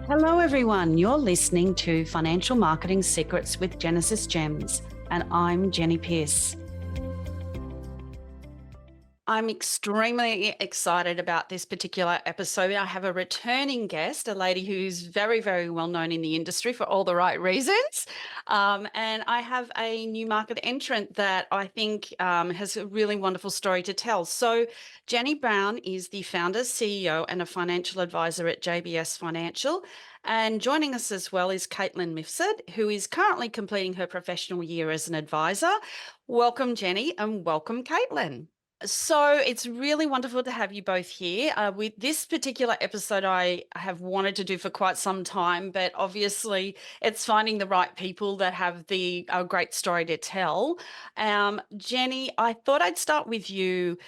Hello everyone, you're listening to Financial Marketing Secrets with Jenesis Gems, and I'm Jenny Pearse. I'm extremely excited about this particular episode. I have a returning guest, a lady who's very, very well known in the industry for all the right reasons. And I have a new market entrant that I think has a really wonderful story to tell. So Jenny Brown is the founder, CEO, and a financial advisor at JBS Financial. And joining us as well is Kaitlin Mifsud, who is currently completing her professional year as an advisor. Welcome, Jenny, and welcome, Kaitlin. So it's really wonderful to have you both here. With this particular episode, I have wanted to do for quite some time, but obviously it's finding the right people that have a great story to tell. Jenny, I thought I'd start with you.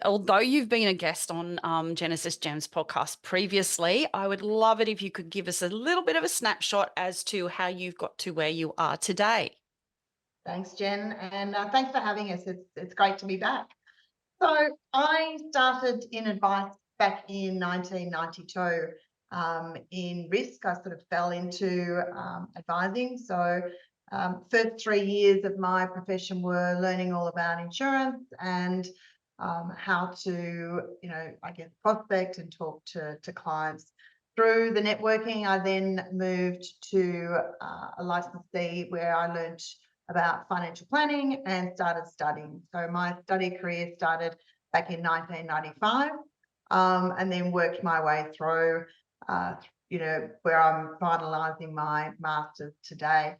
Although you've been a guest on Jenesis Gems Podcast previously, I would love it if you could give us a little bit of a snapshot as to how you've got to where you are today. Thanks, Jen, and thanks for having us. It's great to be back. So I started in advice back in 1992 in risk. I sort of fell into advising. So first 3 years of my profession were learning all about insurance and how to, prospect and talk to clients. Through the networking, I then moved to a licensee where I learned about financial planning and started studying. So my study career started back in 1995 and then worked my way through, where I'm finalising my master's today.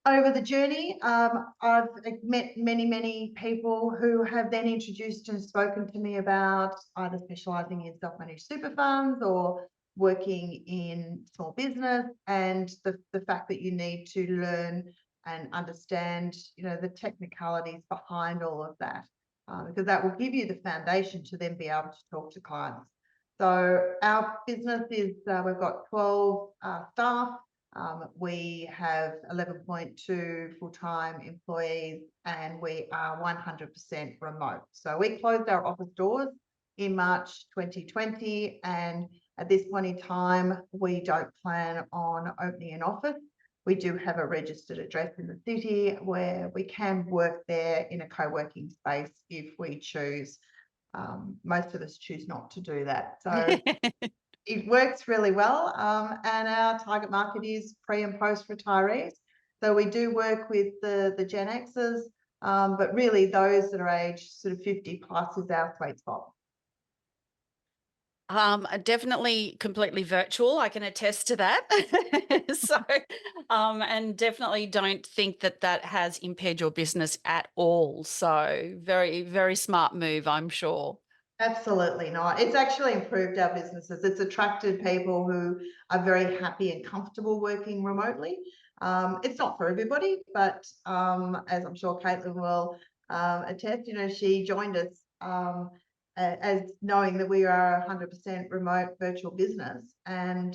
Over the journey, I've met many people who have then introduced and spoken to me about either specialising in self-managed super funds or working in small business, and the fact that you need to learn and understand, the technicalities behind all of that, because that will give you the foundation to then be able to talk to clients. So our business is, we've got 12 staff. We have 11.2 full-time employees, and we are 100% remote. So we closed our office doors in March 2020, and at this point in time, we don't plan on opening an office. We do have a registered address in the city where we can work there in a co-working space if we choose. Most of us choose not to do that. So it works really well. And our target market is pre and post retirees. So we do work with the Gen Xers, but really those that are aged sort of 50 plus is our sweet spot. Definitely completely virtual. I can attest to that. So, and definitely don't think that has impaired your business at all. So very, very smart move, I'm sure. Absolutely not. It's actually improved our businesses. It's attracted people who are very happy and comfortable working remotely. It's not for everybody, but as I'm sure Kaitlin will attest, she joined us as knowing that we are 100% remote virtual business, and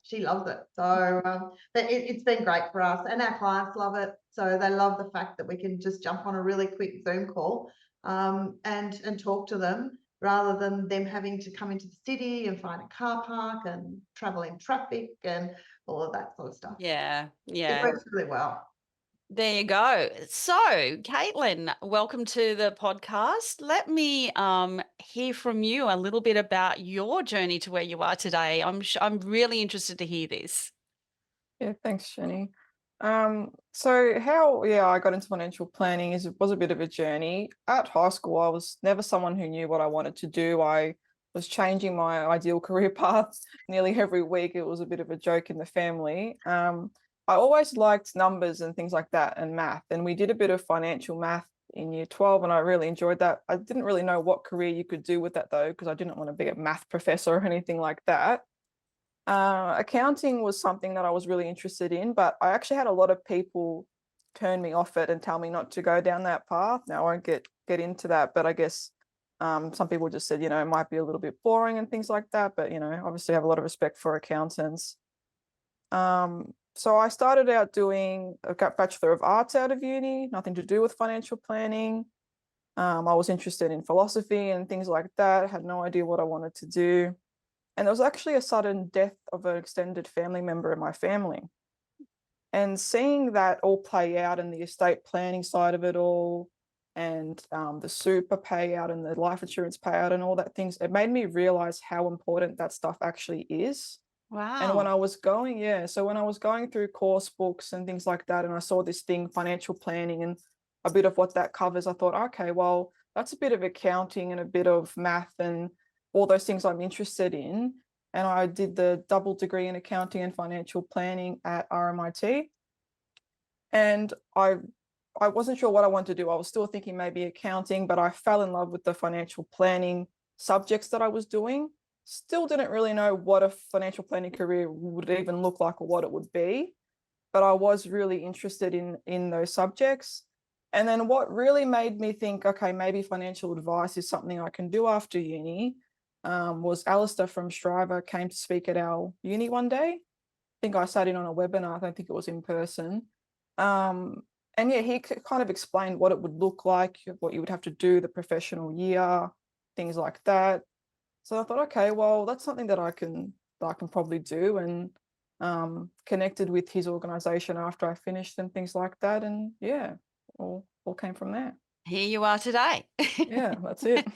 she loves it. So but it's been great for us, and our clients love it. So they love the fact that we can just jump on a really quick Zoom call and talk to them, rather than them having to come into the city and find a car park and travel in traffic and all of that sort of stuff. Yeah. It works really well. There you go. So, Kaitlin, welcome to the podcast. Let me hear from you a little bit about your journey to where you are today. I'm really interested to hear this. Yeah, thanks, Jenny. So how I got into financial planning was a bit of a journey. At high school, I was never someone who knew what I wanted to do. I was changing my ideal career path nearly every week. It was a bit of a joke in the family. I always liked numbers and things like that and math. And we did a bit of financial math in year 12, and I really enjoyed that. I didn't really know what career you could do with that, though, because I didn't want to be a math professor or anything like that. Accounting was something that I was really interested in, but I actually had a lot of people turn me off it and tell me not to go down that path. Now, I won't get into that, but I guess some people just said, it might be a little bit boring and things like that. But, obviously I have a lot of respect for accountants. So I started out doing a Bachelor of Arts out of uni, nothing to do with financial planning. I was interested in philosophy and things like that. I had no idea what I wanted to do. And there was actually a sudden death of an extended family member in my family. And seeing that all play out in the estate planning side of it all, and the super payout and the life insurance payout and all that things, it made me realize how important that stuff actually is. And when Wow. I was going, so when I was going through course books and things like that, and I saw this thing, financial planning, and a bit of what that covers, I thought, okay, well, that's a bit of accounting and a bit of math and all those things I'm interested in. And I did the double degree in accounting and financial planning at RMIT. And I wasn't sure what I wanted to do. I was still thinking maybe accounting, but I fell in love with the financial planning subjects that I was doing. Still didn't really know what a financial planning career would even look like or what it would be, but I was really interested in those subjects. And then what really made me think, okay, maybe financial advice is something I can do after uni, was Alistair from Striver came to speak at our uni one day. I think I sat in on a webinar. I don't think it was in person. And yeah, he kind of explained what it would look like, what you would have to do, the professional year, things like that. So I thought, okay, well, that's something that I can probably do, and connected with his organization after I finished and things like that. And yeah, all came from there. Here you are today. Yeah, that's it.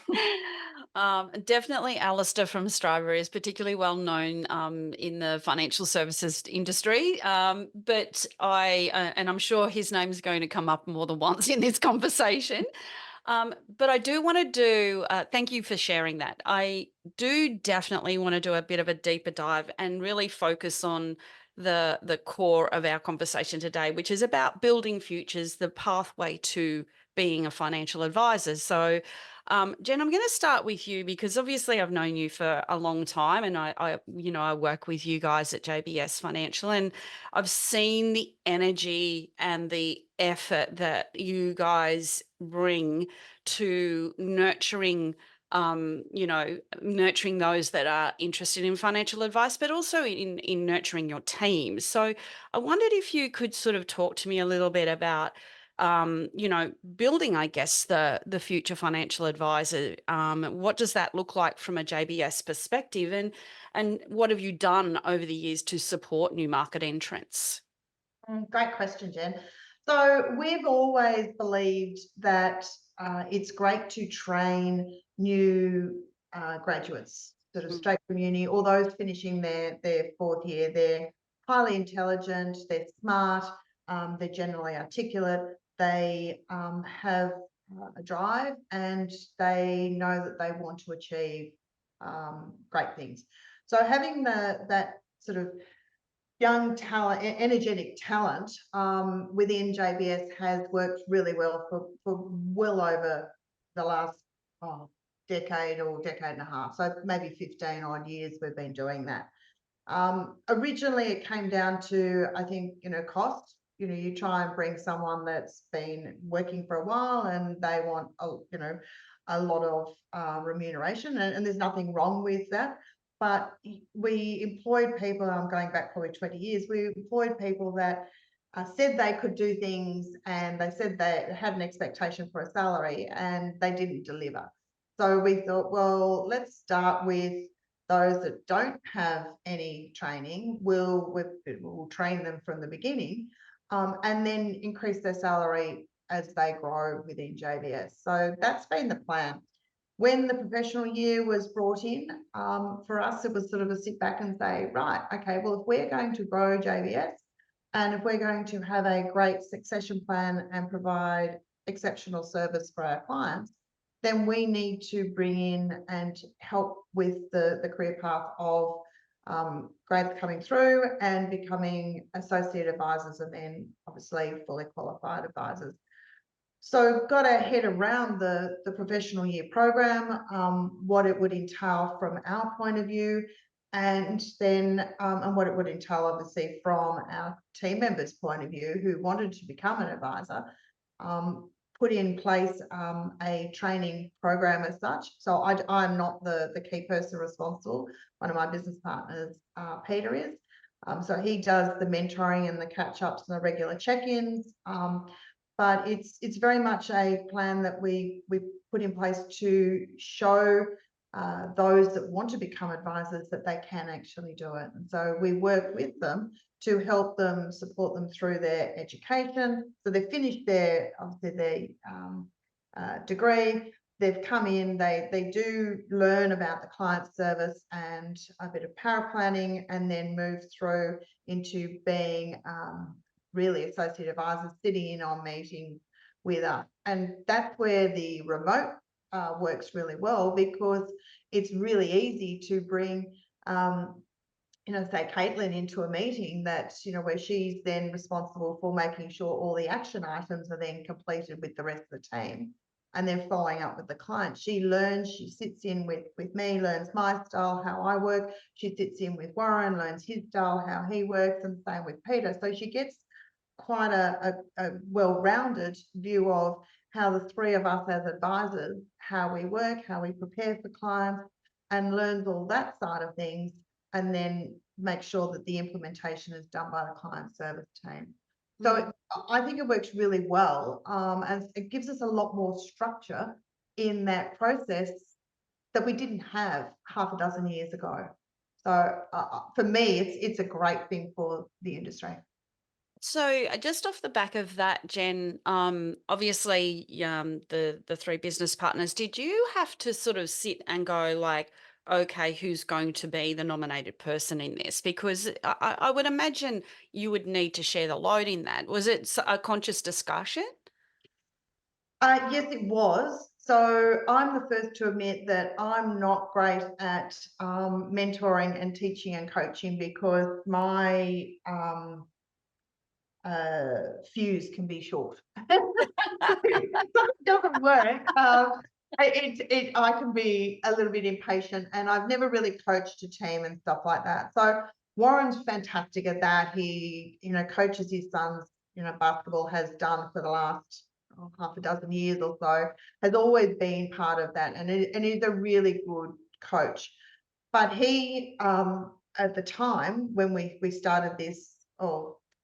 Definitely Alistair from Striver is particularly well known in the financial services industry. But and I'm sure his name is going to come up more than once in this conversation. But I do want to do, thank you for sharing that. I do definitely want to do a bit of a deeper dive and really focus on the core of our conversation today, which is about building futures, the pathway to being a financial advisor. So, Jen, I'm going to start with you because obviously I've known you for a long time, and I work with you guys at JBS Financial, and I've seen the energy and the effort that you guys bring to nurturing nurturing those that are interested in financial advice, but also in nurturing your team. So I wondered if you could sort of talk to me a little bit about building, I guess, the future financial advisor. What does that look like from a JBS perspective, and what have you done over the years to support new market entrants? Great question, Jen. So we've always believed that it's great to train new graduates, sort of straight from uni, or those finishing their fourth year. They're highly intelligent, they're smart, they're generally articulate, they have a drive, and they know that they want to achieve great things. So having that sort of young talent, energetic talent within JBS has worked really well for well over the last decade or decade and a half. So maybe 15 odd years we've been doing that. Originally, it came down to, I think, cost. You try and bring someone that's been working for a while and they want, a lot of remuneration, and there's nothing wrong with that. But we employed people, I'm going back probably 20 years, we employed people that said they could do things, and they said they had an expectation for a salary, and they didn't deliver. So we thought, well, let's start with those that don't have any training. We'll train them from the beginning, and then increase their salary as they grow within JBS. So that's been the plan. When the professional year was brought in, for us, it was sort of a sit back and say, right, okay, well, if we're going to grow JBS, and if we're going to have a great succession plan and provide exceptional service for our clients, then we need to bring in and help with the career path of grads coming through and becoming associate advisors, and then obviously fully qualified advisors. So got our head around the professional year program, what it would entail from our point of view, and then and what it would entail obviously from our team members' point of view who wanted to become an advisor. Put in place a training program as such. So I'm not the key person responsible. One of my business partners, Peter, is. So he does the mentoring and the catch-ups and the regular check-ins. But it's very much a plan that we put in place to show those that want to become advisors that they can actually do it. And so we work with them to help them, support them through their education. So they finished their, obviously their degree, they've come in, they do learn about the client service and a bit of power planning, and then move through into being really associate advisors, sitting in on meetings with us. And that's where the remote works really well, because it's really easy to bring say Kaitlin into a meeting that, where she's then responsible for making sure all the action items are then completed with the rest of the team, and then following up with the client. She learns, she sits in with me, learns my style, how I work. She sits in with Warren, learns his style, how he works, and same with Peter. So she gets quite a well-rounded view of how the three of us as advisors, how we work, how we prepare for clients, and learns all that side of things, and then make sure that the implementation is done by the client service team. So I think it works really well, and it gives us a lot more structure in that process that we didn't have half a dozen years ago. So for me, it's a great thing for the industry. So just off the back of that, Jen, obviously the three business partners, did you have to sort of sit and go like, okay, who's going to be the nominated person in this? Because I would imagine you would need to share the load in that. Was it a conscious discussion? Yes, it was. So I'm the first to admit that I'm not great at mentoring and teaching and coaching, because my fuse can be short. It doesn't work. I can be a little bit impatient, and I've never really coached a team and stuff like that. So Warren's fantastic at that. He, coaches his sons, basketball, has done for the last half a dozen years or so, has always been part of that, and he's a really good coach. But he, at the time when we started this,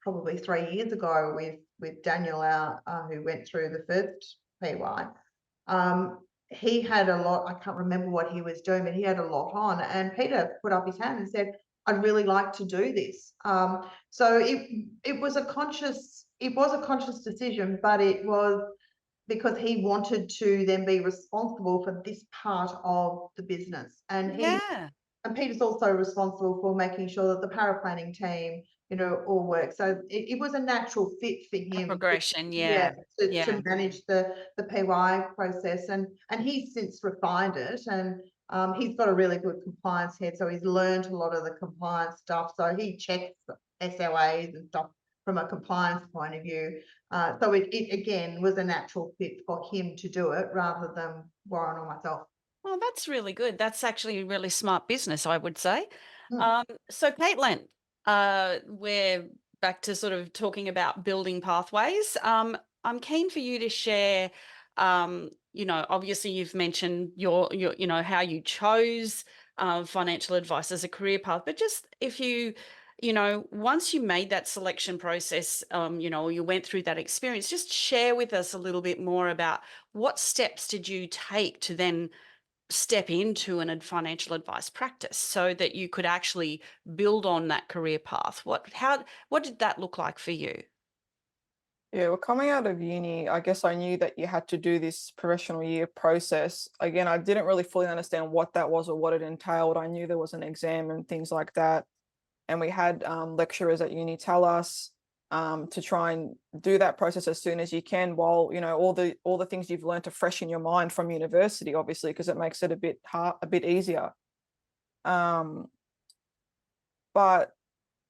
probably 3 years ago, with Daniel, who went through the first PY, he had a lot. I can't remember what he was doing, but he had a lot on. And Peter put up his hand and said, "I'd really like to do this." So it was a conscious decision, but it was because he wanted to then be responsible for this part of the business, and Yeah. And Peter's also responsible for making sure that the power planning team, all work. So it was a natural fit for him. Progression, Yeah, yeah. to manage the PY process, and he's since refined it, and he's got a really good compliance head, so he's learned a lot of the compliance stuff. So he checks SOAs and stuff from a compliance point of view. So it again was a natural fit for him to do it rather than Warren or myself. Well, that's really good. That's actually really smart business, I would say. Mm. So, Kaitlin, we're back to sort of talking about building pathways. I'm keen for you to share. Obviously, you've mentioned your, how you chose financial advice as a career path, but just if you, once you made that selection process, you went through that experience, just share with us a little bit more about what steps did you take to then step into an financial advice practice so that you could actually build on that career path. What did that look like for you? Yeah, well, coming out of uni, I guess I knew that you had to do this professional year process. Again, I didn't really fully understand what that was or what it entailed. I knew there was an exam and things like that. And we had lecturers at uni tell us to try and do that process as soon as you can, while all the things you've learned are fresh in your mind from university, obviously, because it makes it a bit easier. But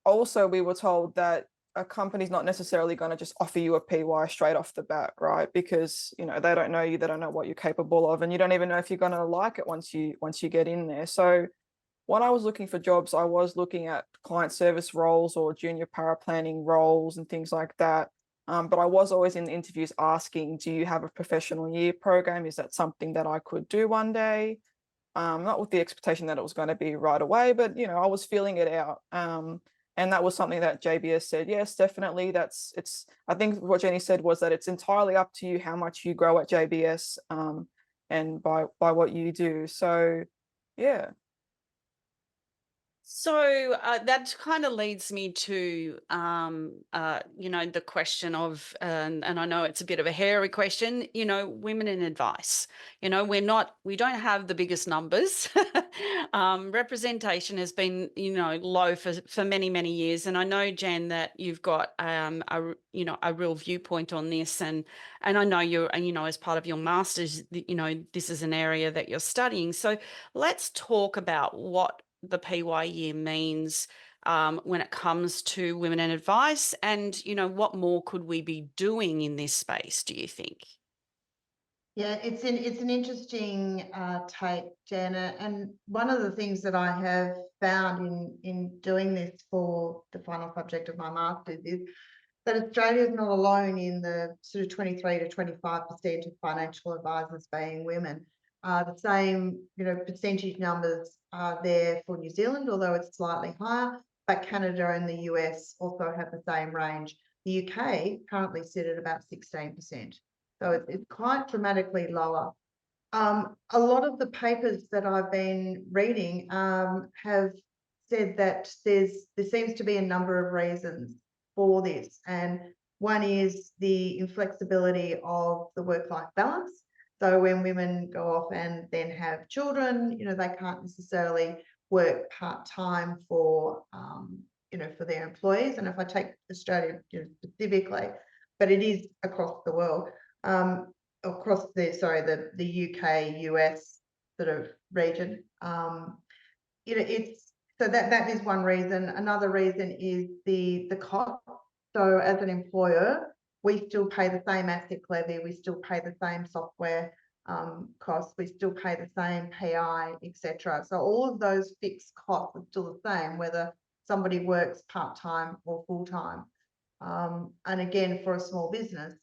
also we were told that a company's not necessarily going to just offer you a PY straight off the bat, right? Because they don't know you, they don't know what you're capable of, and you don't even know if you're going to like it once you get in there. So when I was looking for jobs, I was looking at client service roles or junior power planning roles and things like that. But I was always in the interviews asking, do you have a professional year program? Is that something that I could do one day? Not with the expectation that it was going to be right away, but I was feeling it out. And that was something that JBS said, yes, definitely. I think what Jenny said was that it's entirely up to you how much you grow at JBS, and by what you do. So Yeah. So that kind of leads me to, the question of, and I know it's a bit of a hairy question, women in advice. We don't have the biggest numbers. Representation has been, low for many, many years. And I know, Jen, that you've got, a real viewpoint on this. And I know as part of your master's, this is an area that you're studying. So let's talk about what the PY year means when it comes to women in advice, and what more could we be doing in this space, do you think? Yeah, it's an interesting take, Jana. And one of the things that I have found in doing this for the final subject of my master's is that Australia is not alone in the sort of 23 to 25% of financial advisors being women. The same, percentage numbers are there for New Zealand, although it's slightly higher, but Canada and the US also have the same range. The UK currently sit at about 16%. So it's quite dramatically lower. A lot of the papers that I've been reading have said that there seems to be a number of reasons for this. And one is the inflexibility of the work-life balance. So when women go off and then have children, they can't necessarily work part-time for their employees. And if I take Australia specifically, but it is across the world, across the UK, US sort of region. It's so that is one reason. Another reason is the cost. So as an employer, we still pay the same asset levy, we still pay the same software costs, we still pay the same PI, etc. So all of those fixed costs are still the same, whether somebody works part-time or full-time. And again, for a small business,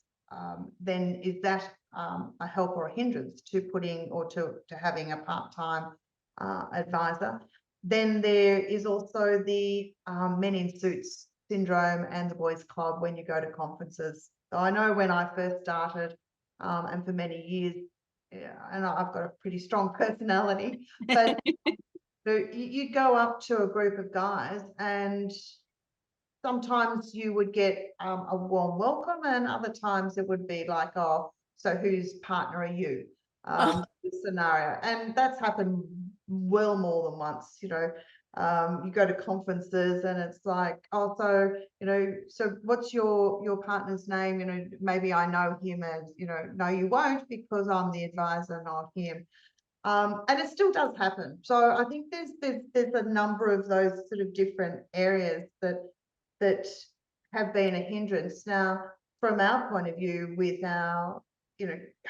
then is that a help or a hindrance to putting or to having a part-time advisor? Then there is also the men in suits syndrome and the boys club when you go to conferences. So I know when I first started, and for many years, and I've got a pretty strong personality, but you go up to a group of guys and sometimes you would get a warm welcome, and other times it would be like, oh, so whose partner are you? Scenario. And that's happened well more than once. You go to conferences and it's like, oh, so what's your partner's name? Maybe I know him as, no, you won't, because I'm the advisor, not him. And it still does happen. So I think there's a number of those sort of different areas that have been a hindrance. Now, from our point of view, with our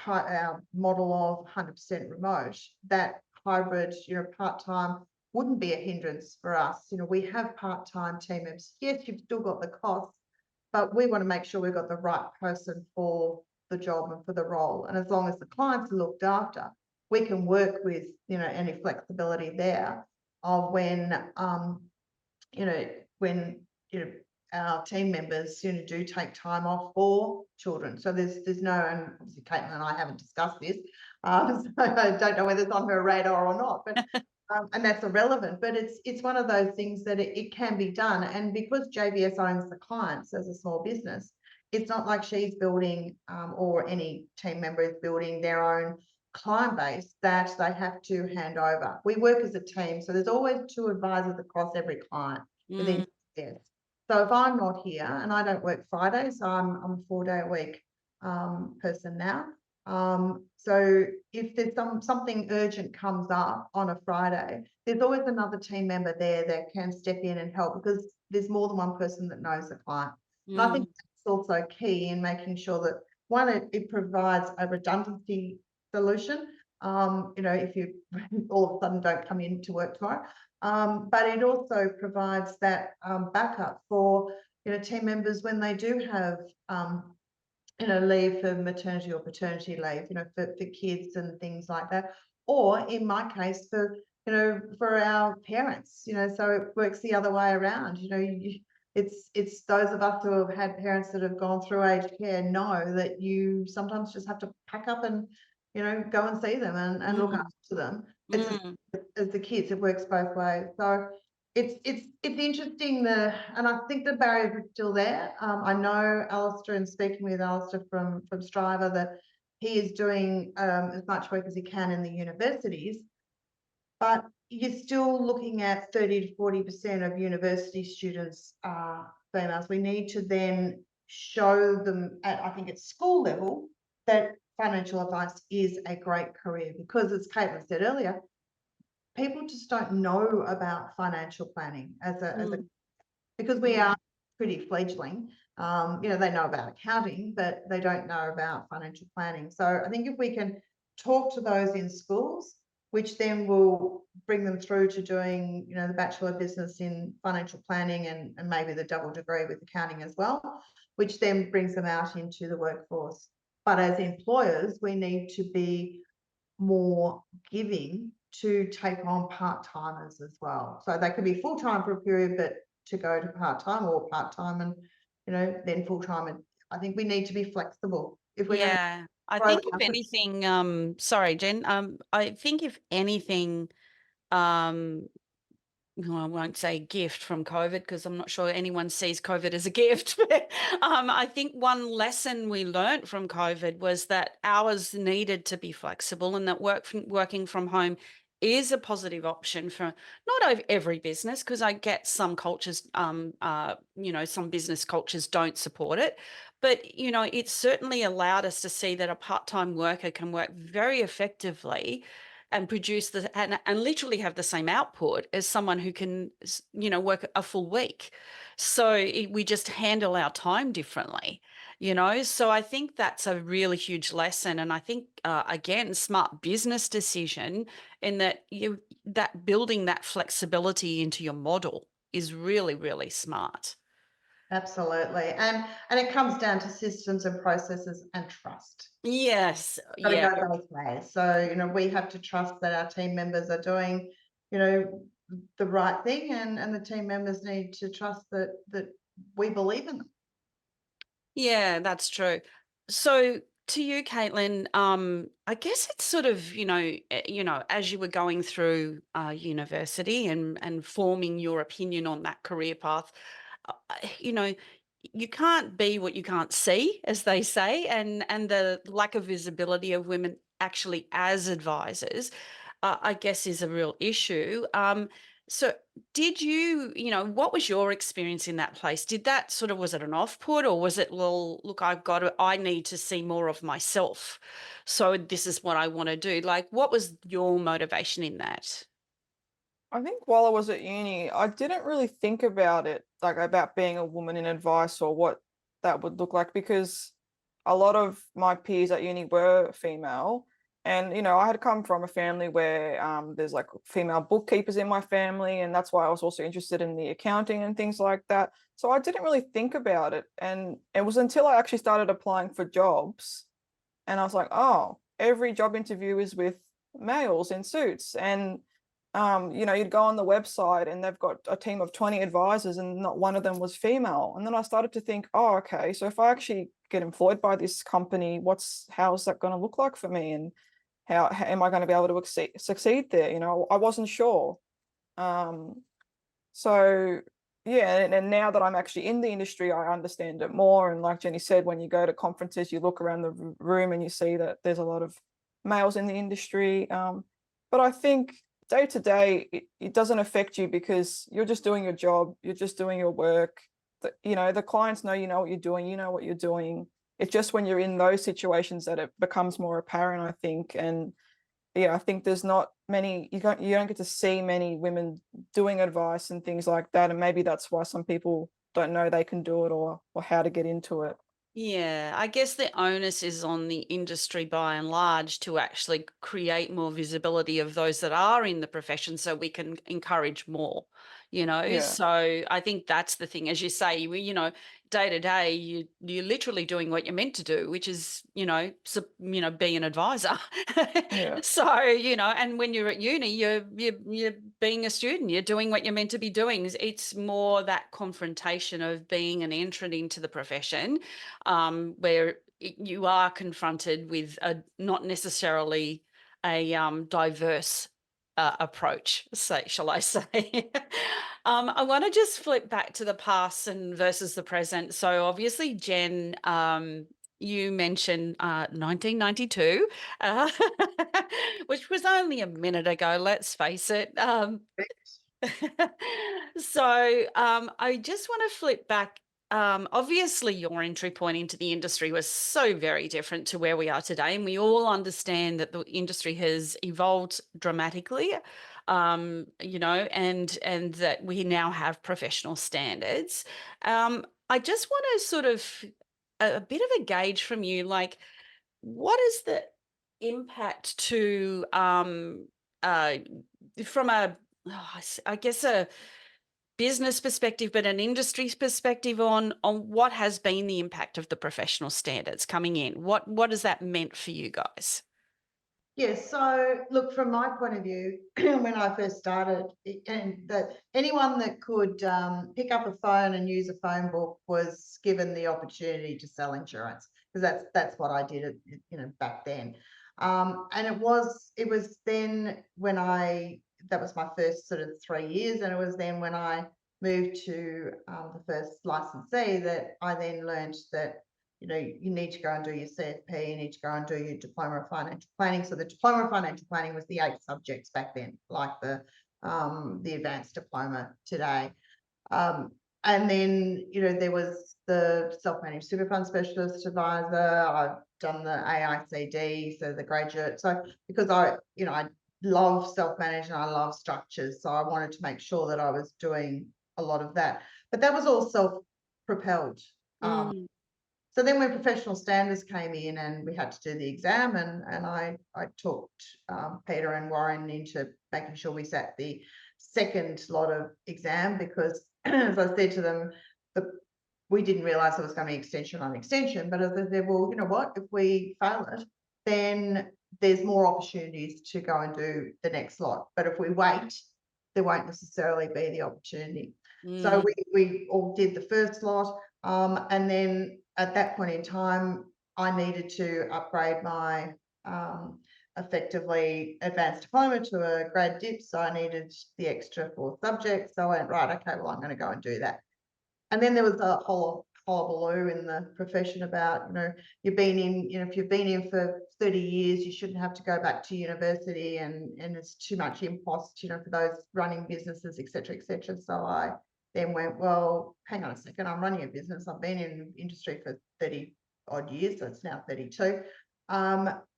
our model of 100% remote, that hybrid, part-time wouldn't be a hindrance for us. We have part-time team members. Yes, you've still got the costs, but we want to make sure we've got the right person for the job and for the role. And as long as the clients are looked after, we can work with any flexibility there of when our team members do take time off for children. So there's no, and obviously Kaitlin and I haven't discussed this, so I don't know whether it's on her radar or not, but and that's irrelevant, but it's one of those things that it can be done. And because JBS owns the clients as a small business, it's not like she's building or any team member is building their own client base that they have to hand over. We work as a team, so there's always 2 advisors across every client within JBS. So if I'm not here, and I don't work Fridays, so I'm a 4-day-a-week person now. So if there's something urgent comes up on a Friday, there's always another team member there that can step in and help, because there's more than one person that knows the client. And I think that's also key in making sure that, one, it provides a redundancy solution. If you all of a sudden don't come in to work tomorrow, but it also provides that backup for team members when they do have leave for maternity or paternity leave, for kids and things like that, or in my case for our parents, so it works the other way around. It's those of us who have had parents that have gone through aged care know that you sometimes just have to pack up and go and see them and look after them. it's Mm. as the kids, it works both ways. So it's interesting, and I think the barriers are still there. I know Alistair, and speaking with Alistair from Striver, that he is doing as much work as he can in the universities, but you're still looking at 30 to 40% of university students are females. We need to then show them I think at school level, that financial advice is a great career, because as Kaitlin said earlier, people just don't know about financial planning Mm. because we are pretty fledgling. They know about accounting, but they don't know about financial planning. So I think if we can talk to those in schools, which then will bring them through to doing, the Bachelor of Business in Financial Planning, and maybe the double degree with accounting as well, which then brings them out into the workforce. But as employers, we need to be more giving to take on part-timers as well. So they could be full-time for a period, but to go to part-time, or part-time and, then full-time. And I think we need to be flexible if we're going to Yeah, I grow think if our anything, sorry, Jen, I think if anything, well, I won't say gift from COVID, because I'm not sure anyone sees COVID as a gift. But I think one lesson we learnt from COVID was that hours needed to be flexible, and that working from home is a positive option for not every business, because I get some cultures, some business cultures don't support it. But, it certainly allowed us to see that a part-time worker can work very effectively and produce and literally have the same output as someone who can, work a full week. So we just handle our time differently, So I think that's a really huge lesson. And I think, again, smart business decision in that building that flexibility into your model is really, really smart. Absolutely. And it comes down to systems and processes and trust. Yes. Got to Yeah. go both ways. So, we have to trust that our team members are doing, the right thing, and the team members need to trust that we believe in them. Yeah, that's true. So to you, Kaitlin, I guess it's sort of, as you were going through university and forming your opinion on that career path, uh, you know, you can't be what you can't see, as they say, and the lack of visibility of women actually as advisors, I guess, is a real issue. So did what was your experience in that place? Did that was it an off put, or was it, well, look, I need to see more of myself. So this is what I want to do. Like, what was your motivation in that? I think while I was at uni, I didn't really think about it, like about being a woman in advice or what that would look like, because a lot of my peers at uni were female. And, I had come from a family where there's like female bookkeepers in my family. And that's why I was also interested in the accounting and things like that. So I didn't really think about it. And it was until I actually started applying for jobs, and I was like, oh, every job interview is with males in suits. And you'd go on the website and they've got a team of 20 advisors and not one of them was female. And then I started to think, oh, okay, so if I actually get employed by this company, how's that going to look like for me? And how am I going to be able to succeed there? I wasn't sure. So yeah, and now that I'm actually in the industry, I understand it more. And like Jenny said, when you go to conferences, you look around the room and you see that there's a lot of males in the industry. But I think day to day, it doesn't affect you, because you're just doing your job, you're just doing your work. The clients know you know what you're doing, you know what you're doing. It's just when you're in those situations that it becomes more apparent, I think. And yeah, I think there's not many, you don't get to see many women doing advice and things like that. And maybe that's why some people don't know they can do it, or how to get into it. Yeah, I guess the onus is on the industry by and large to actually create more visibility of those that are in the profession, so we can encourage more, Yeah. So I think that's the thing. As you say, day to day, you're literally doing what you're meant to do, which is, be an advisor. Yeah. So, and when you're at uni, you're being a student, you're doing what you're meant to be doing. It's more that confrontation of being an entrant into the profession, where you are confronted with not necessarily a diverse approach, shall I say. I want to just flip back to the past and versus the present. So obviously, Jen, you mentioned 1992, uh, which was only a minute ago, let's face it. So I just want to flip back. Obviously, your entry point into the industry was so very different to where we are today, and we all understand that the industry has evolved dramatically. And that we now have professional standards. I just want to sort of a bit of a gauge from you, like, what is the impact to from a I guess a business perspective, but an industry perspective on what has been the impact of the professional standards coming in? What has that meant for you guys? Yes, so look, from my point of view, when I first started, and that anyone that could pick up a phone and use a phone book was given the opportunity to sell insurance, because that's what I did, back then. And it was then when that was my first sort of 3 years, and it was then when I moved to the first licensee that I then learned that you need to go and do your CFP, you need to go and do your diploma of financial planning. So the diploma of financial planning was the 8 subjects back then, like the advanced diploma today. And then, there was the self-managed super fund specialist advisor. I've done the AICD, so the graduate. So because I love self-managed and I love structures, so I wanted to make sure that I was doing a lot of that. But that was all self-propelled. So then when professional standards came in and we had to do the exam, and I talked Peter and Warren into making sure we sat the second lot of exam, because as I said to them, we didn't realise there was going to be extension on extension, but as I said, well, you know what, if we fail it, then there's more opportunities to go and do the next lot. But if we wait, there won't necessarily be the opportunity. So we all did the first lot, and then at that point in time, I needed to upgrade my effectively advanced diploma to a grad dip. So I needed the extra 4 subjects. So I went, right, okay, well, I'm going to go and do that. And then there was a whole hullabaloo in the profession about, you've been in, if you've been in for 30 years, you shouldn't have to go back to university, and it's too much impost, for those running businesses, et cetera, et cetera. So I then went, well, hang on a second, I'm running a business. I've been in the industry for 30 odd years, so it's now 32.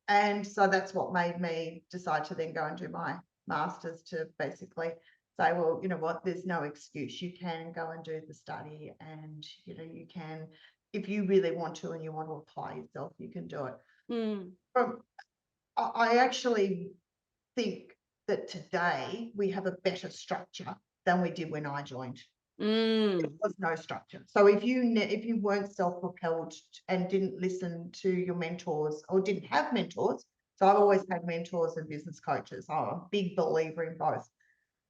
And so that's what made me decide to then go and do my master's, to basically say, well, you know what, there's no excuse. You can go and do the study, and, you can, if you really want to and you want to apply yourself, you can do it. I actually think that today we have a better structure than we did when I joined. There was no structure. So if you weren't self-propelled and didn't listen to your mentors, or didn't have mentors, so I've always had mentors and business coaches. I'm a big believer in both.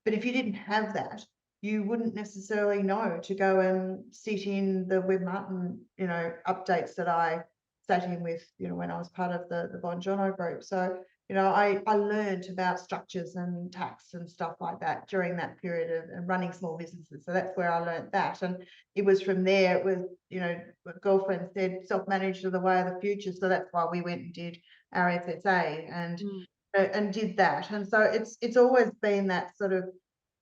But if you didn't have that, you wouldn't necessarily know to go and sit in the Web Martin, updates that I sat in with, when I was part of the Bonjono group. So, I learned about structures and tax and stuff like that during that period of running small businesses. So that's where I learned that. And it was from there, it was, a girlfriend said, self-managed are the way of the future. So that's why we went and did our FSA and did that. And so it's always been that sort of,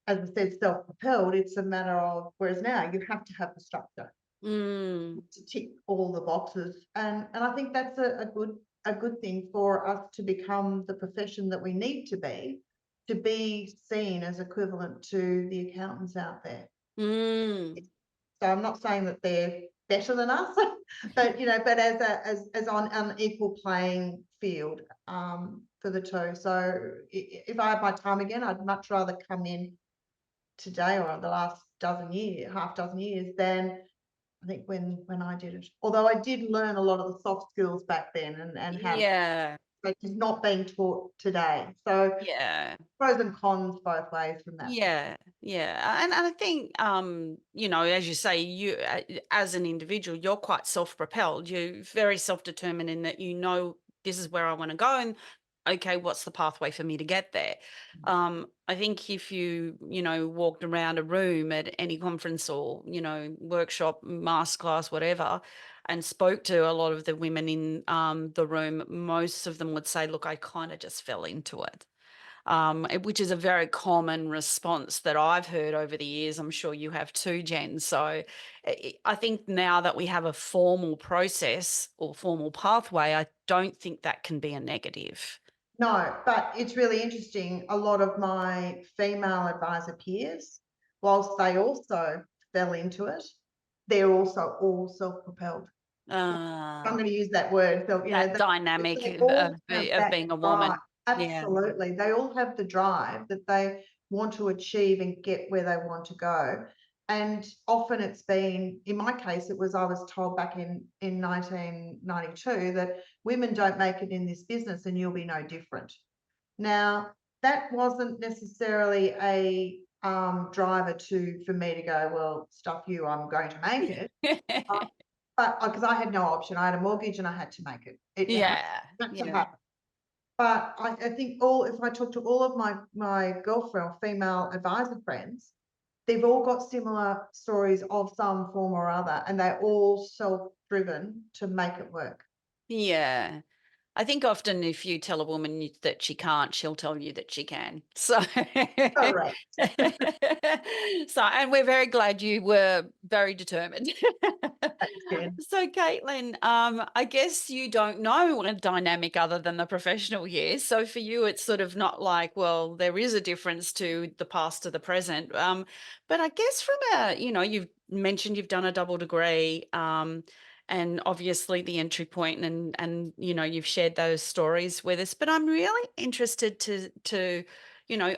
as I said, self-propelled. It's a matter of, whereas now you have to have the structure to tick all the boxes. And I think that's a good thing for us to become the profession that we need to be seen as equivalent to the accountants out there. So I'm not saying that they're better than us, but but as on an equal playing field for the two. So if I had my time again, I'd much rather come in today, or the last half dozen years, than I think when I did it. Although I did learn a lot of the soft skills back then, and have, which is not being taught today. So pros and cons both ways from that. And I think as you say, you as an individual, you're quite self-propelled. You're very self-determined in that this is where I want to go, and okay, what's the pathway for me to get there? I think if you walked around a room at any conference or, workshop, masterclass, whatever, and spoke to a lot of the women in the room, most of them would say, look, I kind of just fell into it. Which is a very common response that I've heard over the years. I'm sure you have too, Jen. So I think now that we have a formal process or formal pathway, I don't think that can be a negative. No, but it's really interesting. A lot of my female advisor peers, whilst they also fell into it, they're also all self-propelled. I'm going to use that word. So, That dynamic they of, all of, have of that being a drive. woman. Yeah. Absolutely. They all have the drive that they want to achieve and get where they want to go. And often it's been, in my case, I was told back in 1992 that women don't make it in this business and you'll be no different. Now, that wasn't necessarily a driver for me to go, well, stuff you, I'm going to make it. But because I had no option, I had a mortgage and I had to make it. It had to happen. But I think if I talk to all of my girlfriend, female advisor friends, they've all got similar stories of some form or other, and they're all self-driven to make it work. Yeah. I think often if you tell a woman that she can't, she'll tell you that she can. So, Correct. And we're very glad you were very determined. Thanks, Jen. So, Kaitlin, I guess you don't know a dynamic other than the professional year. So for you, it's sort of not like, well, there is a difference to the past to the present. But I guess from you've mentioned you've done a double degree. And obviously the entry point and you've shared those stories with us, but I'm really interested to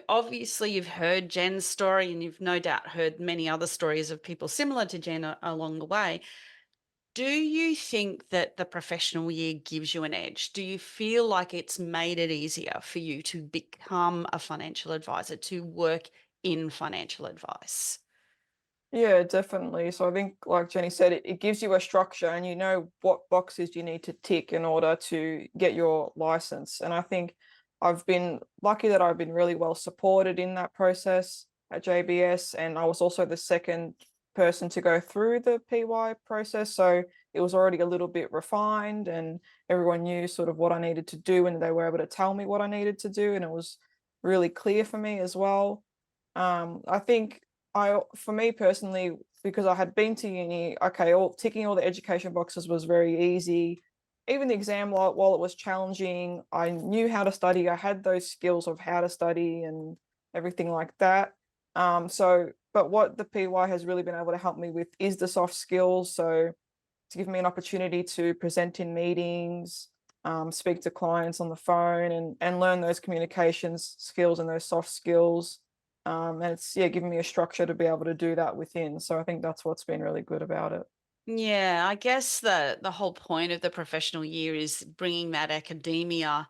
obviously you've heard Jen's story and you've no doubt heard many other stories of people similar to Jen along the way. Do you think that the professional year gives you an edge? Do you feel like it's made it easier for you to become a financial advisor, to work in financial advice? Yeah, definitely. So I think, like Jenny said, it gives you a structure and you know what boxes you need to tick in order to get your license. And I think I've been lucky that I've been really well supported in that process at JBS. And I was also the second person to go through the PY process. So it was already a little bit refined and everyone knew sort of what I needed to do and they were able to tell me what I needed to do. And it was really clear for me as well. I think for me personally, because I had been to uni, okay, ticking all the education boxes was very easy. Even the exam, while it was challenging, I knew how to study. I had those skills of how to study and everything like that. But what the PY has really been able to help me with is the soft skills. So to give me an opportunity to present in meetings, speak to clients on the phone and learn those communications skills and those soft skills. And it's giving me a structure to be able to do that within. So I think that's what's been really good about it. Yeah, I guess the whole point of the professional year is bringing that academia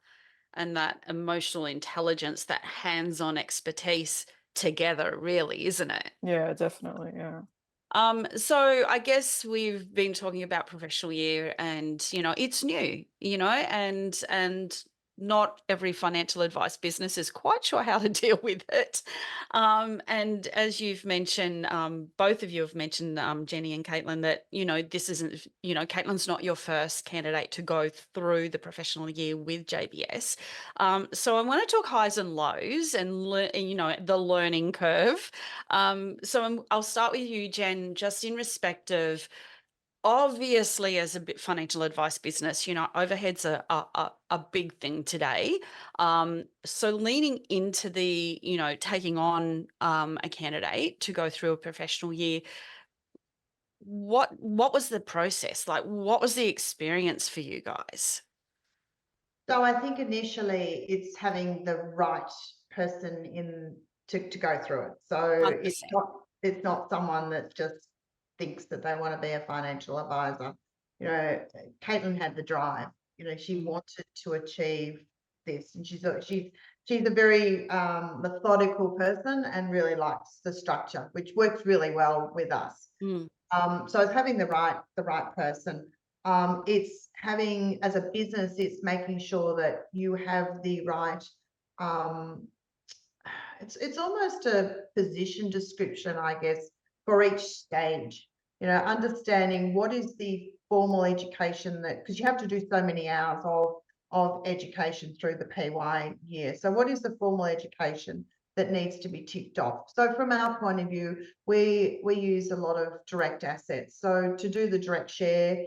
and that emotional intelligence, that hands-on expertise together, really, isn't it? Yeah, definitely. Yeah. So I guess we've been talking about professional year and, it's new, and not every financial advice business is quite sure how to deal with it. And as you've mentioned, both of you have mentioned, Jenny and Kaitlin, that, this isn't, Caitlin's not your first candidate to go through the professional year with JBS. So I want to talk highs and lows and, the learning curve. I'll start with you, Jen, just in respect of, obviously, as a financial advice business, overheads are a big thing today. So leaning into the, taking on a candidate to go through a professional year, what was the process like? What was the experience for you guys? So I think initially it's having the right person to go through it. So 100%. it's not someone that just thinks that they want to be a financial advisor. Kaitlin had the drive. She wanted to achieve this, and she's a very methodical person and really likes the structure, which works really well with us. Mm. So it's having the right person. It's having, as a business, it's making sure that you have the right, it's almost a position description, I guess, for each stage. Understanding what is the formal education that, because you have to do so many hours of education through the PY year. So what is the formal education that needs to be ticked off? So from our point of view, we use a lot of direct assets. So to do the direct share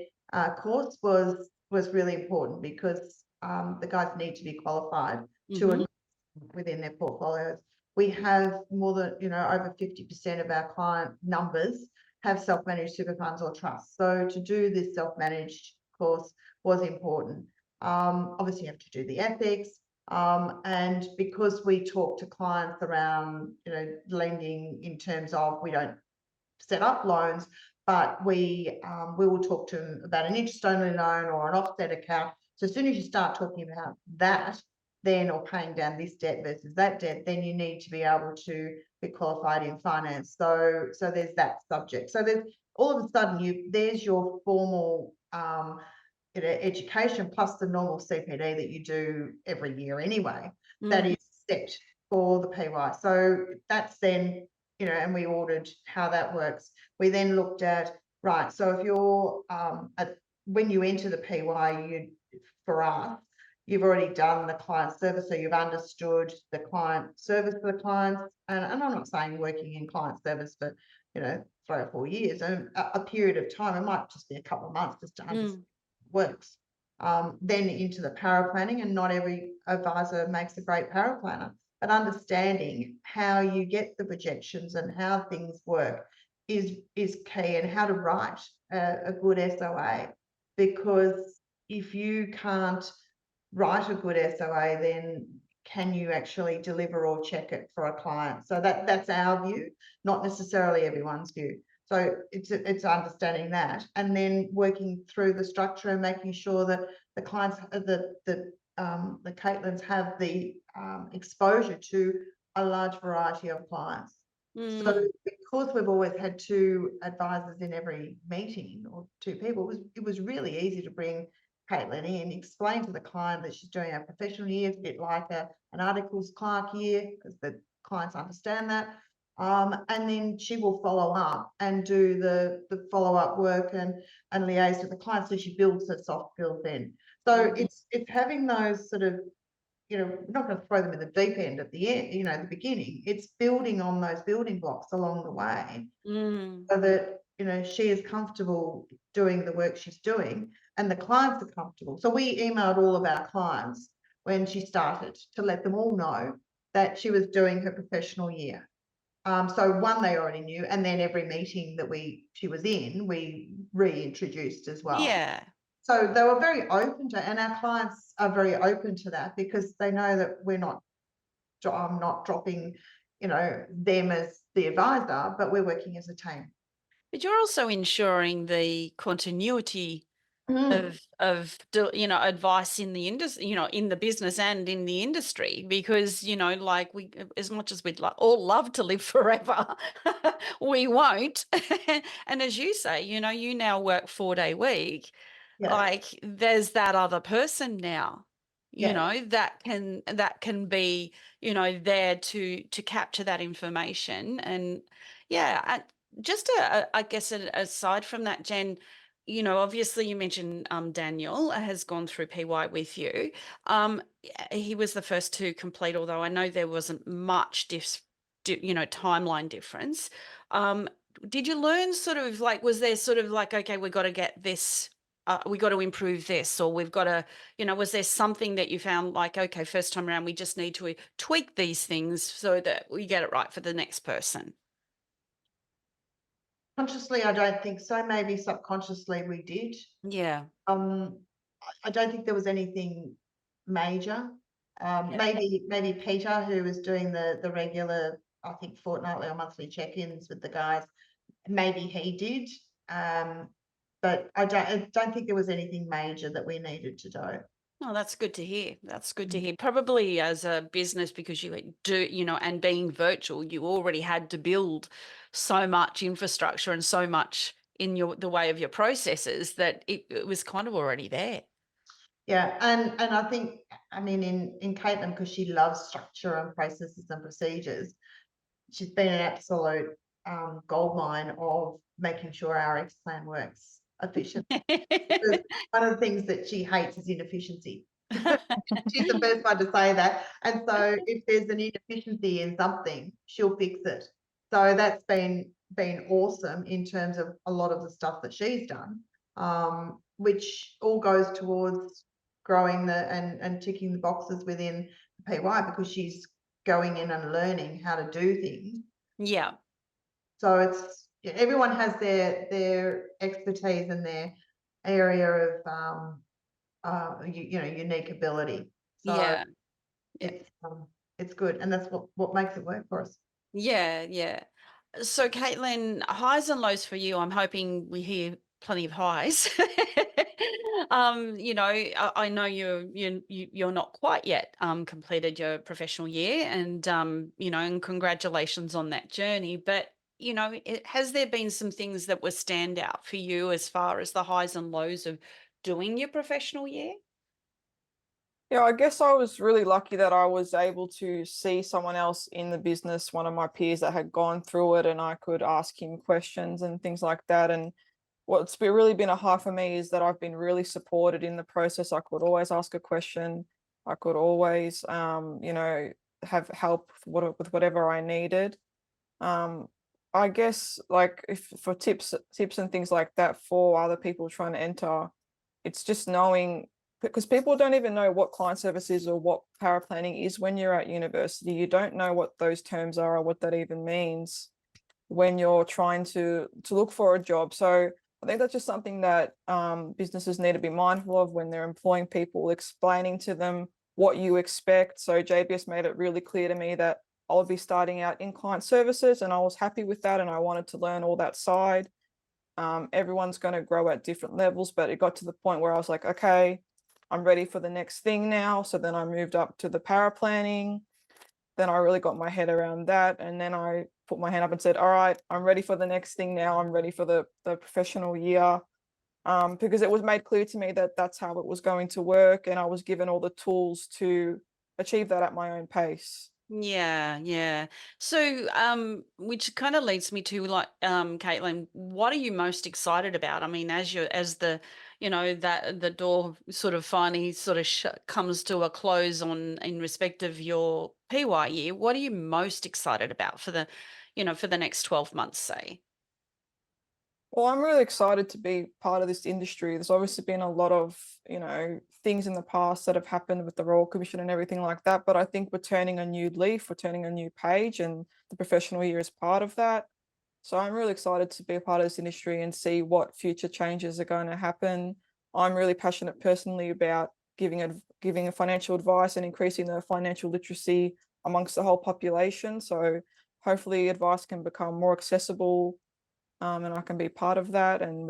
course was really important, because the guys need to be qualified to invest within their portfolios. We have more than, over 50% of our client numbers have self-managed super funds or trusts. So to do this self-managed course was important. Obviously, you have to do the ethics. And because we talk to clients around, lending in terms of, we don't set up loans, but we will talk to them about an interest-only loan or an offset account. So as soon as you start talking about that, then, or paying down this debt versus that debt, then you need to be able to be qualified in finance. So there's that subject. So there's, all of a sudden, there's your formal education, plus the normal CPD that you do every year anyway, that is set for the PY. So that's then, and we ordered how that works. We then looked at, right, so if you're when you enter the PY, for us, you've already done the client service, so you've understood the client service for the clients. And I'm not saying working in client service for 3 or 4 years, and a period of time, it might just be a couple of months just to understand how it works. Then into the power planning, and not every advisor makes a great power planner, but understanding how you get the projections and how things work is key, and how to write a good SOA, because if you can't write a good SOA, then can you actually deliver or check it for a client? So that's our view, not necessarily everyone's view. So it's understanding that, and then working through the structure and making sure that the clients, the Kaitlins have the exposure to a large variety of clients. So because we've always had 2 advisors in every meeting, or 2 people, it was really easy to bring Kaitlin in, explain to the client that she's doing a professional year, a bit like an articles clerk year, because the clients understand that. And then she will follow up and do the follow-up work and liaise with the client, so she builds her soft skills in. So it's having those sort of, we're not going to throw them in the deep end at the end, the beginning. It's building on those building blocks along the way, so that, she is comfortable doing the work she's doing, and the clients are comfortable. So we emailed all of our clients when she started to let them all know that she was doing her professional year. So one, they already knew, and then every meeting that she was in, we reintroduced as well. Yeah. So they were very open to, and our clients are very open to that, because they know that I'm not dropping, them as the advisor, but we're working as a team. But you're also ensuring the continuity of advice in the industry, in the business and in the industry, because like, we, as much as we'd all love to live forever, we won't. And as you say, you now work 4-day week. Yeah. Like, there's that other person now, that can be, there to capture that information. And just I guess, aside from that, Jen, obviously you mentioned Daniel has gone through PY with you. He was the first to complete, although I know there wasn't much timeline difference. Did you learn sort of like, was there sort of like, okay, we've got to get this, we got to improve this, or we've got to, was there something that you found like, okay, first time around, we just need to tweak these things so that we get it right for the next person? Consciously, I don't think so. Maybe subconsciously we did. Yeah. I don't think there was anything major. Maybe Peter, who was doing the regular, I think, fortnightly or monthly check-ins with the guys, maybe he did. But I don't think there was anything major that we needed to do. Oh, that's good to hear. That's good to hear. Probably as a business, because you do, and being virtual, you already had to build so much infrastructure and so much in the way of your processes that it was kind of already there. Yeah, and I think, I mean, in Kaitlin, because she loves structure and processes and procedures, she's been an absolute gold mine of making sure our X plan works efficiently. Because one of the things that she hates is inefficiency. She's the first one to say that. And so if there's an inefficiency in something, she'll fix it. So that's been awesome in terms of a lot of the stuff that she's done, which all goes towards growing and ticking the boxes within the PY, because she's going in and learning how to do things. Yeah. So it's, everyone has their expertise and their area of unique ability. So Yeah. it's good, and that's what makes it work for us. Yeah, yeah. So, Kaitlin, highs and lows for you. I'm hoping we hear plenty of highs. I know you're not quite yet completed your professional year, and and congratulations on that journey. But has there been some things that were stand out for you as far as the highs and lows of doing your professional year? Yeah, I guess I was really lucky that I was able to see someone else in the business, one of my peers that had gone through it, and I could ask him questions and things like that. And really been a high for me is that I've been really supported in the process. I could always ask a question. I could always, have help with whatever I needed. I guess like if for tips and things like that for other people trying to enter, it's just knowing, because people don't even know what client service is or what power planning is when you're at university. You don't know what those terms are or what that even means when you're trying to look for a job. So I think that's just something that businesses need to be mindful of when they're employing people, explaining to them what you expect. So JBS made it really clear to me that I would be starting out in client services, and I was happy with that, and I wanted to learn all that side. Everyone's going to grow at different levels, but it got to the point where I was like, okay, I'm ready for the next thing now. So then I moved up to the power planning. Then I really got my head around that. And then I put my hand up and said, all right, I'm ready for the next thing now. I'm ready for the professional year. Because it was made clear to me that that's how it was going to work. And I was given all the tools to achieve that at my own pace. Yeah, yeah. So, which kind of leads me to like, Kaitlin, what are you most excited about? I mean, as that the door sort of finally sort of comes to a close in respect of your PY year, what are you most excited about for the next 12 months, say? Well, I'm really excited to be part of this industry. There's obviously been a lot of, things in the past that have happened with the Royal Commission and everything like that. But I think we're turning a new leaf, we're turning a new page, and the professional year is part of that. So I'm really excited to be a part of this industry and see what future changes are going to happen. I'm really passionate personally about giving a financial advice and increasing the financial literacy amongst the whole population. So hopefully advice can become more accessible, and I can be part of that, and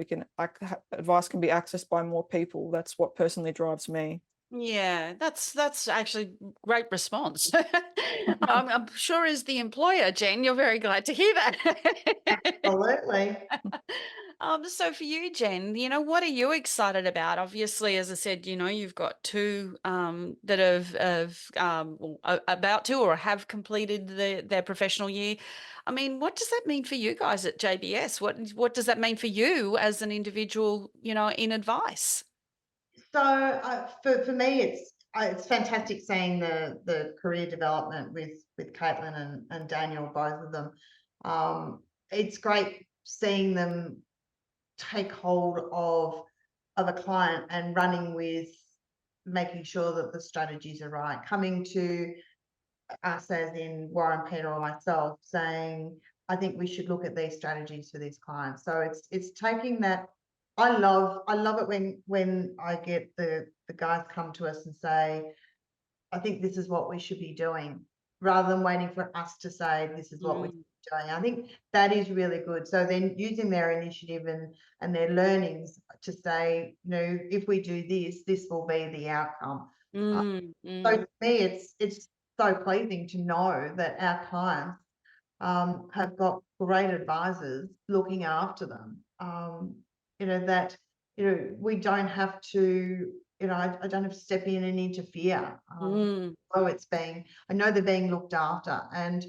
advice can be accessed by more people. That's what personally drives me. Yeah, that's actually great response. I'm sure as the employer, Jen, you're very glad to hear that. Absolutely. So for you, Jen, what are you excited about? Obviously, as I said, you've got two that about to or have completed their professional year. I mean, what does that mean for you guys at JBS? What does that mean for you as an individual, in advice? So for me, it's fantastic seeing the career development with Kaitlin and Daniel, both of them. It's great seeing them take hold of a client and running with making sure that the strategies are right, coming to us as in Warren, Peter, or myself, saying, I think we should look at these strategies for these clients. So it's taking that. I love it when I get the guys come to us and say, I think this is what we should be doing, rather than waiting for us to say this is what we're doing. I think that is really good. So then using their initiative and their learnings to say, if we do this, this will be the outcome. So to me, it's so pleasing to know that our clients have got great advisors looking after them. That, we don't have to, I don't have to step in and interfere. I know they're being looked after, and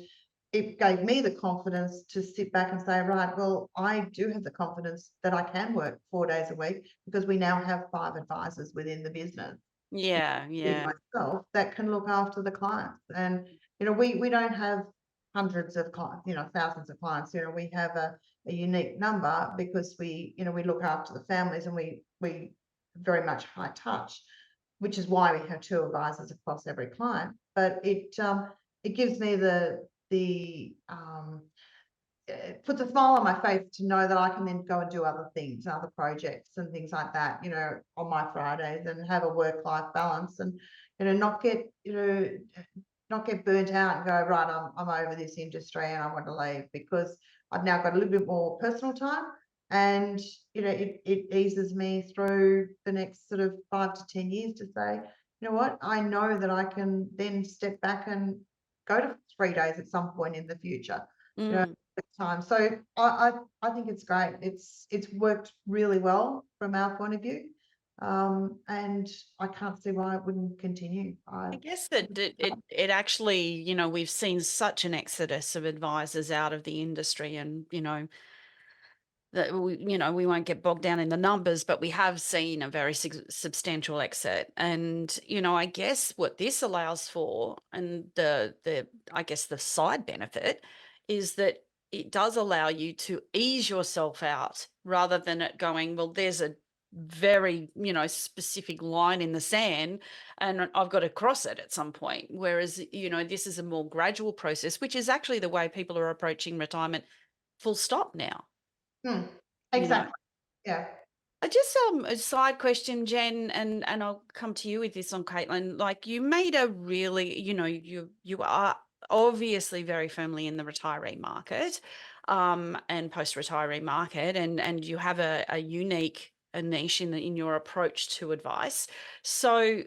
it gave me the confidence to sit back and say, right, well, I do have the confidence that I can work 4 days a week because we now have 5 advisors within the business. Yeah, yeah. Myself that can look after the clients. And we don't have hundreds of clients, thousands of clients. We have a unique number because we look after the families, and we very much high touch, which is why we have 2 advisors across every client. But it gives me it puts a smile on my face to know that I can then go and do other things, other projects and things like that, on my Fridays, and have a work-life balance, and not get burnt out and go, right, I'm over this industry and I want to leave, because I've now got a little bit more personal time, and it eases me through the next sort of 5 to 10 years to say, what, I know that I can then step back and go to 3 days at some point in the future. Time. So I think it's great. It's worked really well from our point of view, and I can't see why it wouldn't continue. I guess that it actually, we've seen such an exodus of advisors out of the industry, and that we won't get bogged down in the numbers, but we have seen a very substantial exit. And I guess what this allows for, and the I guess the side benefit, is that it does allow you to ease yourself out, rather than it going, well, there's a very specific line in the sand and I've got to cross it at some point. Whereas this is a more gradual process, which is actually the way people are approaching retirement, full stop now. Exactly. Yeah. I just a side question, Jen, and I'll come to you with this on Kaitlin. Like, you made a really, you are obviously very firmly in the retiree market, and post-retiree market, and you have a unique niche in your approach to advice. So,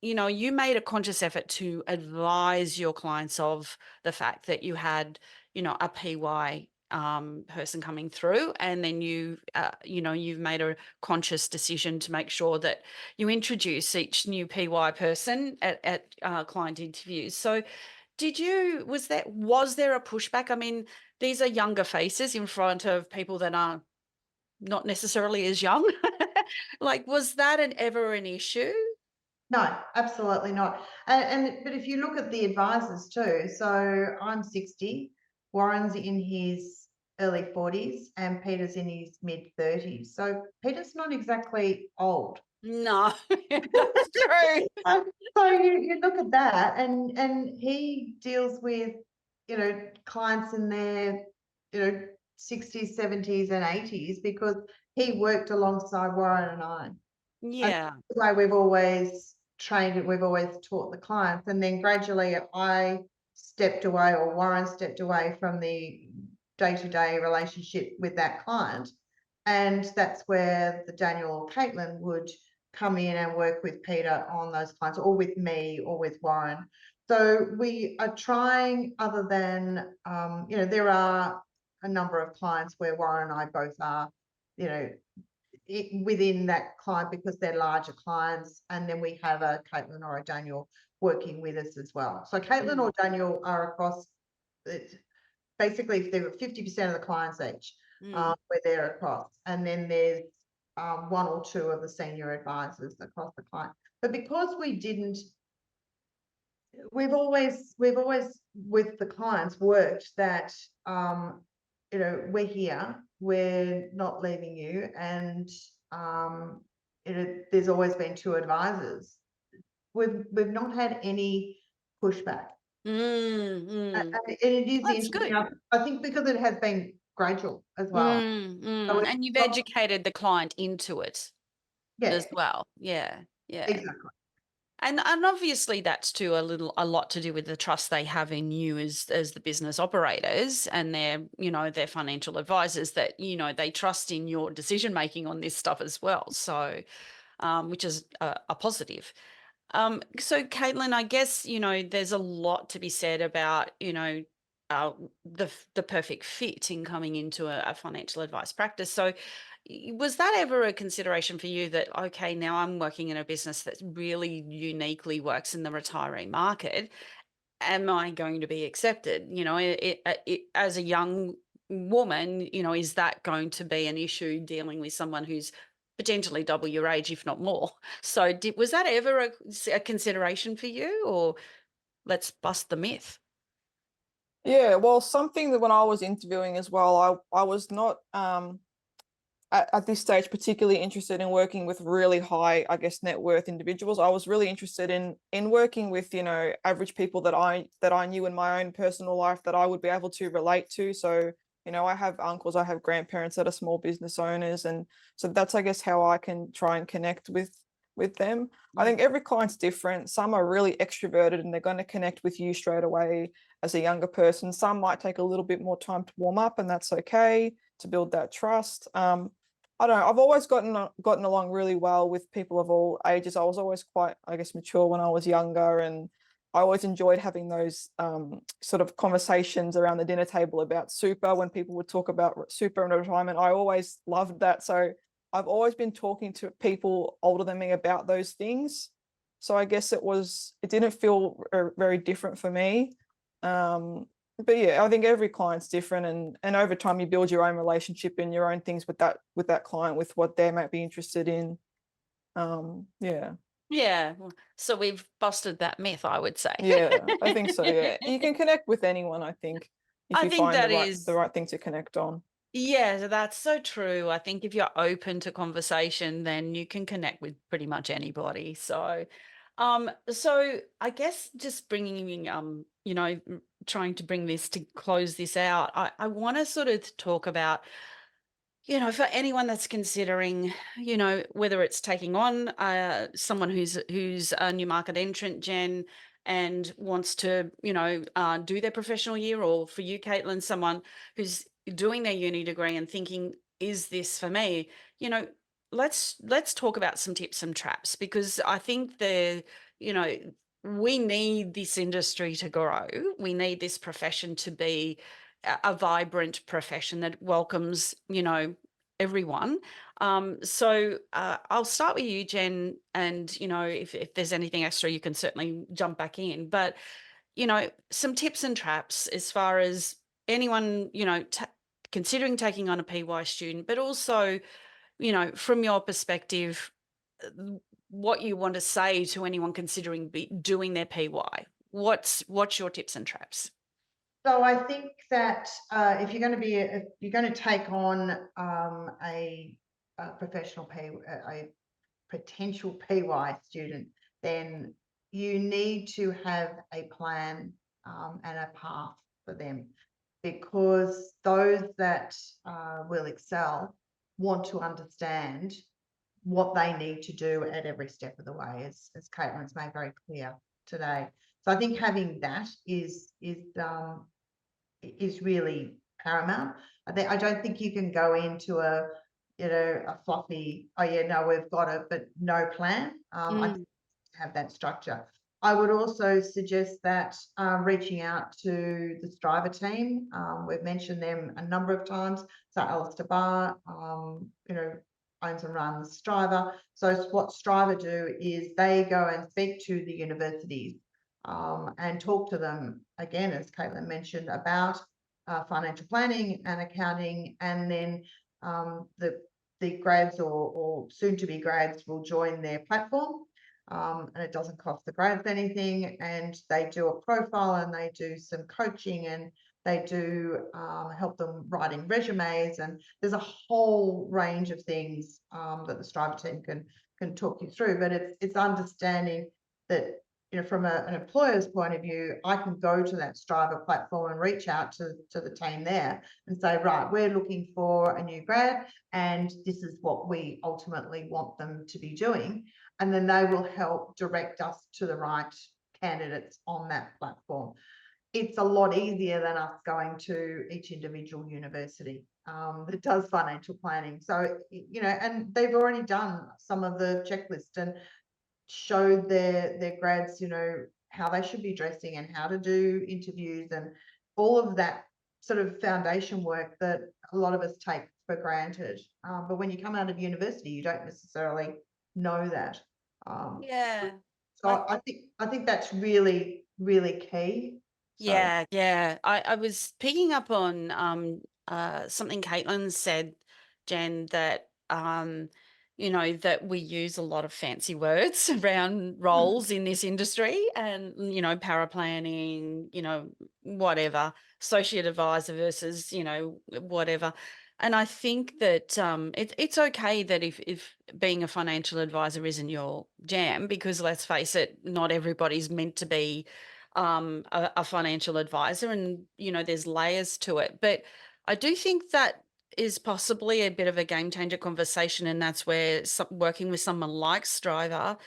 you made a conscious effort to advise your clients of the fact that you had, a PY person coming through, and then you've made a conscious decision to make sure that you introduce each new PY person at client interviews. So was there a pushback? I mean, these are younger faces in front of people that are not necessarily as young. Like, was that ever an issue? No, absolutely not. But if you look at the advisors too, so I'm 60, Warren's in his early 40s, and Peter's in his mid 30s. So Peter's not exactly old. No, that's true. So you look at that, and he deals with clients in their 60s, 70s, and 80s, because he worked alongside Warren and I. Yeah. And the way we've always trained it, we've always taught the clients, and then gradually I stepped away, or Warren stepped away from the day-to-day relationship with that client, and that's where the Daniel or Kaitlin would come in and work with Peter on those clients, or with me, or with Warren. So we are trying, other than there are a number of clients where Warren and I both are within that client, because they're larger clients, and then we have a Kaitlin or a Daniel working with us as well. So Kaitlin or Daniel are across, basically, if there were 50% of the clients each, where they're across, and then there's 1 or 2 of the senior advisors across the client. But because we've always with the clients worked that we're here, we're not leaving you, and there's always been 2 advisors. We've not had any pushback. And it is That's interesting. good. I think because it has been gradual as well. So And you've educated the client into it as well. Yeah. Exactly. And obviously that's a lot to do with the trust they have in you as the business operators, and their financial advisors, that they trust in your decision making on this stuff as well. So, which is a positive. So Kaitlin, I guess there's a lot to be said about the perfect fit in coming into a financial advice practice. So, was that ever a consideration for you that, okay, now I'm working in a business that really uniquely works in the retiree market? Am I going to be accepted? As a young woman, is that going to be an issue dealing with someone who's potentially double your age, if not more? So, was that ever a consideration for you, or let's bust the myth? Yeah, well, something that when I was interviewing as well, I was not at this stage particularly interested in working with really high, I guess, net worth individuals. I was really interested in working with, average people that I knew in my own personal life that I would be able to relate to. So, I have uncles, I have grandparents that are small business owners, and so that's, I guess, how I can try and connect with them. I think every client's different. Some are really extroverted and they're going to connect with you straight away as a younger person. Some might take a little bit more time to warm up, and that's okay, to build that trust. I don't know. I've always gotten along really well with people of all ages. I was always quite, I guess, mature when I was younger, and I always enjoyed having those sort of conversations around the dinner table about super. When people would talk about super and retirement, I always loved that. So I've always been talking to people older than me about those things. So I guess it didn't feel very different for me. But yeah, I think every client's different, and over time you build your own relationship and your own things with that client, with what they might be interested in. Yeah. Yeah. So we've busted that myth, I would say. Yeah, I think so. Yeah, you can connect with anyone, I think, if I you think find that the is, right thing to connect on. yeah, that's so true. I think if you're open to conversation, then you can connect with pretty much anybody. So I guess just bringing, trying to bring this to close this out, I want to sort of talk about, for anyone that's considering, whether it's taking on someone who's a new market entrant, Jen, and wants to, do their professional year, or for you, Kaitlin, someone who's doing their uni degree and thinking, is this for me? You know, let's talk about some tips and traps, because I think you know, we need this industry to grow. We need this profession to be a vibrant profession that welcomes, everyone. So I'll start with you, Jen, and if there's anything extra, you can certainly jump back in. But some tips and traps as far as anyone considering taking on a PY student, but also from your perspective, uh, what you want to say to anyone considering doing their PY. What's your tips and traps? So I think that if you're going to take on a professional a potential PY student, then you need to have a plan and a path for them, because those that will excel want to understand what they need to do at every step of the way, as Caitlin's made very clear today. So I think having that is really paramount. I don't think you can go into a fluffy, oh yeah, no, we've got it, but no plan. I think have that structure. I would also suggest that reaching out to the Striver team. We've mentioned them a number of times. So Alistair Barr, owns and runs Striver. So what Striver do is they go and speak to the universities and talk to them, again, as Kaitlin mentioned, about financial planning and accounting, and then the grads or soon-to-be grads will join their platform, and it doesn't cost the grads anything, and they do a profile and they do some coaching, and they do help them writing resumes, and there's a whole range of things that the Striver team can talk you through. But it's understanding that from an employer's point of view, I can go to that Striver platform and reach out to the team there and say, right, we're looking for a new grad, and this is what we ultimately want them to be doing. And then they will help direct us to the right candidates on that platform. It's a lot easier than us going to each individual university that does financial planning. So, and they've already done some of the checklist and showed their grads, how they should be dressing and how to do interviews and all of that sort of foundation work that a lot of us take for granted. But when you come out of university, you don't necessarily know that. Yeah. So I think that's really, really key. So Yeah. I was picking up on something Caitlin said, Jen, that that we use a lot of fancy words around roles in this industry, and para planning, whatever, associate advisor versus, whatever. And I think that it's okay that if being a financial advisor isn't your jam, because let's face it, not everybody's meant to be a financial advisor, and there's layers to it. But I do think that is possibly a bit of a game changer conversation, and that's where working with someone like Striver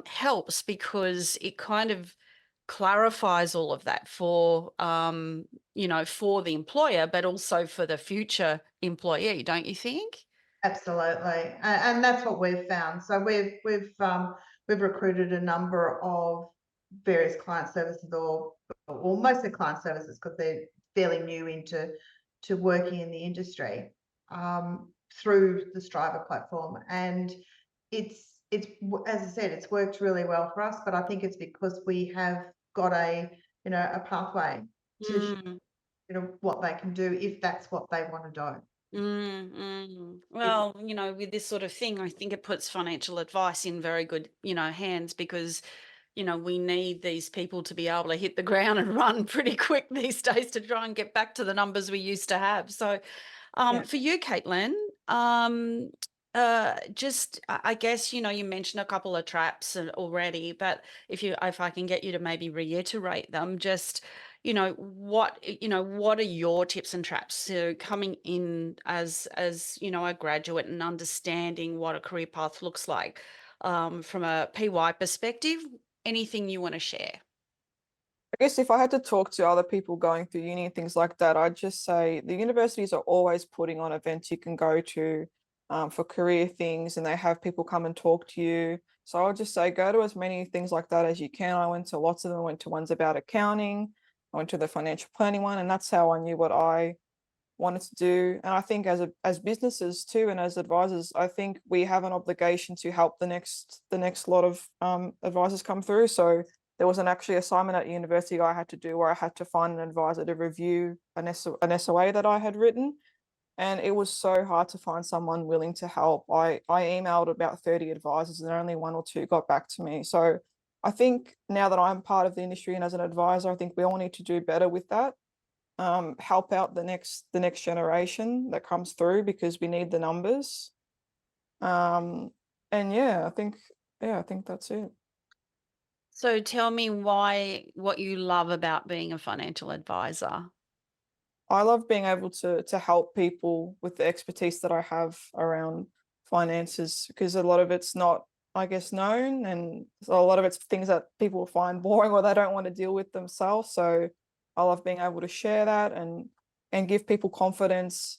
helps, because it kind of clarifies all of that for for the employer, but also for the future employee, don't you think? absolutely, and that's what we've found. So we've recruited a number of various client services, or mostly client services, because they're fairly new into working in the industry, through the Striver platform, and it's as I said, it's worked really well for us. But I think it's because we have got a a pathway to Mm. what they can do if that's what they want to do. Well, with this sort of thing, I think it puts financial advice in very good, hands, because, we need these people to be able to hit the ground and run pretty quick these days to try and get back to the numbers we used to have. So, Yeah. for you, Caitlin, just I guess you mentioned a couple of traps already, but if I can get you to maybe reiterate them, just what are your tips and traps? So coming in as a graduate and understanding what a career path looks like, from a PY perspective, anything you want to share? I guess if I had to talk to other people going through uni and things like that, I'd just say the universities are always putting on events you can go to, for career things, and they have people come and talk to you. So I'll just say go to as many things like that as you can. I went to lots of them. I went to ones about accounting. I went to the financial planning one, and that's how I knew what I wanted to do. And I think as businesses too, and as advisors, I think we have an obligation to help the next lot of advisors come through. So there was an actually assignment at university I had to do where I had to find an advisor to review an SOA that I had written. And it was so hard to find someone willing to help. I emailed about 30 advisors and only one or two got back to me. So I think now that I'm part of the industry and as an advisor, I think we all need to do better with that. Help out the next generation that comes through, because we need the numbers. And I think that's it. So tell me what you love about being a financial advisor. I love being able to help people with the expertise that I have around finances, because a lot of it's not, I guess, known, and so a lot of it's things that people find boring or they don't want to deal with themselves. So I love being able to share that and give people confidence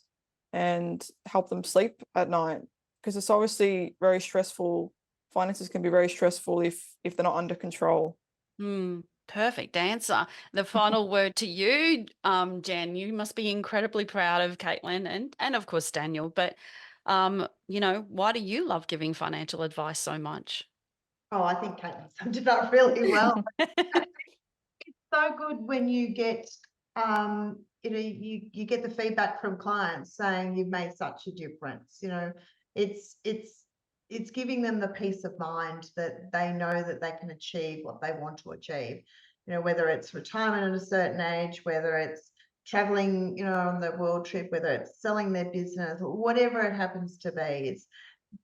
and help them sleep at night, because it's obviously very stressful. Finances can be very stressful if they're not under control. Perfect answer. The final word to you, Jen. You must be incredibly proud of Caitlin and of course Daniel. But why do you love giving financial advice so much? Oh, I think Caitlin summed it up really well. It's so good when you get you get the feedback from clients saying you've made such a difference. It's giving them the peace of mind that they know that they can achieve what they want to achieve. Whether it's retirement at a certain age, whether it's traveling, on the world trip, whether it's selling their business, or whatever it happens to be. It's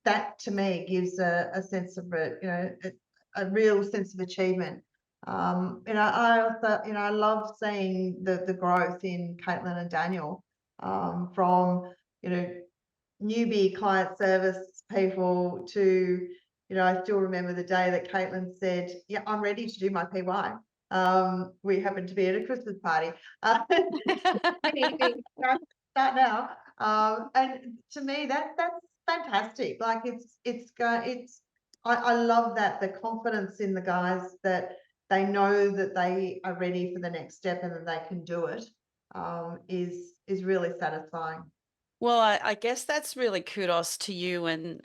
that, to me, gives a sense of a real sense of achievement. I also, I love seeing the growth in Kaitlin and Daniel, from, newbie client service people to, I still remember the day that Kaitlin said, yeah, I'm ready to do my PY. We happened to be at a Christmas party. Start now. And to me, that's fantastic. Like it's I love that, the confidence in the guys that they know that they are ready for the next step and that they can do it, is really satisfying. Well, I guess that's really kudos to you and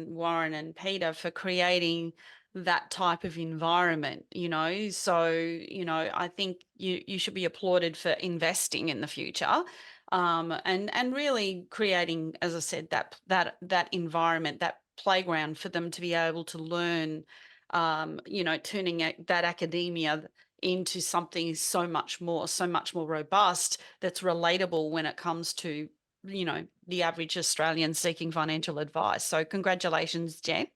Warren and Peter for creating that type of environment, So, I think you should be applauded for investing in the future, and really creating, as I said, that environment, that playground for them to be able to learn, turning that academia into something so much more robust, that's relatable when it comes to the average Australian seeking financial advice. So congratulations, Jen.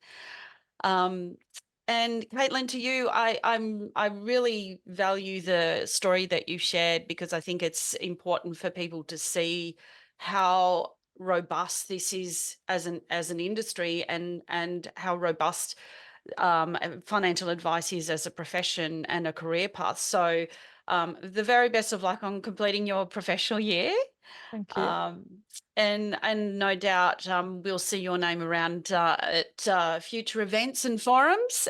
And Kaitlin, to you, I really value the story that you shared, because I think it's important for people to see how robust this is as an industry, and how robust financial advice is as a profession and a career path. So the very best of luck on completing your professional year. Thank you. And no doubt we'll see your name around at future events and forums.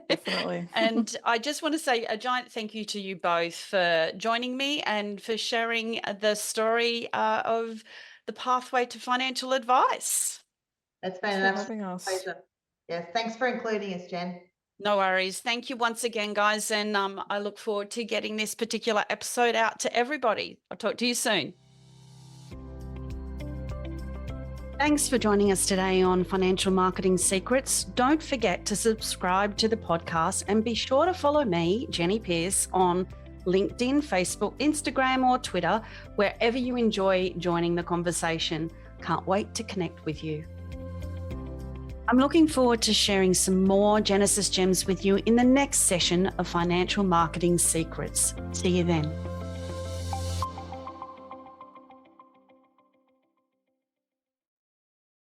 Definitely. And I just want to say a giant thank you to you both for joining me and for sharing the story of the pathway to financial advice. It's been Thanks an for absolute having us. pleasure. Yes, thanks for including us, Jen. No worries. Thank you once again, guys. And I look forward to getting this particular episode out to everybody. I'll talk to you soon. Thanks for joining us today on Financial Marketing Secrets. Don't forget to subscribe to the podcast, and be sure to follow me, Jenny Pearse, on LinkedIn, Facebook, Instagram, or Twitter, wherever you enjoy joining the conversation. Can't wait to connect with you. I'm looking forward to sharing some more Jenesis Gems with you in the next session of Financial Marketing Secrets. See you then.